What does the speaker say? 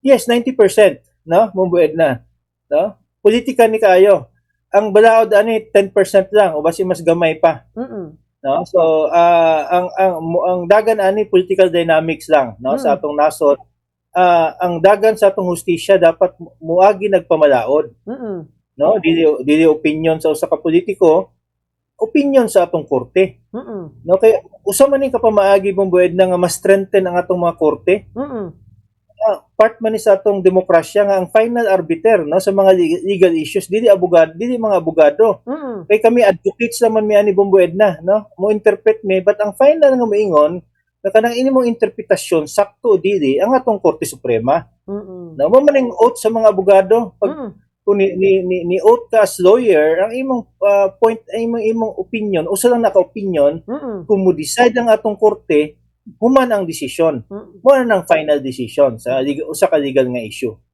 Yes, 90%, no? Mumbued na, no? Politika ni kayo. Ang balaod ani 10% lang o basi mas gamay pa, Mm. no? So ang dagan ani political dynamics lang, no, sa atong nasod. Ang dagan sa atong hustisya dapat muagi nagpamalaod, Mm. no? Dili opinion sa usa ka politiko, opinion sa atong korte. Mm. No, kay usa man ni kapamaagi bumbued na nga mas strengthen ang atong mga korte. Mm. Part man ni sa atong demokrasya nga ang final arbiter, no, sa mga legal issues dili mga abogado. Mm. Kay kami advocates naman mi ani bumbued na, no, mo interpret mi, but ang final nga moingon na kanang ini mong interpretasyon sakto dili ang atong Korte Suprema. Mm. No, mo maning oath sa mga abogado pag kung ni oath ka as lawyer, ang imong point ay imong opinion, usa lang naka-opinion, kung mo decide ang atong korte, human ang desisyon. Mo na ang final decision sa usa ka legal nga issue.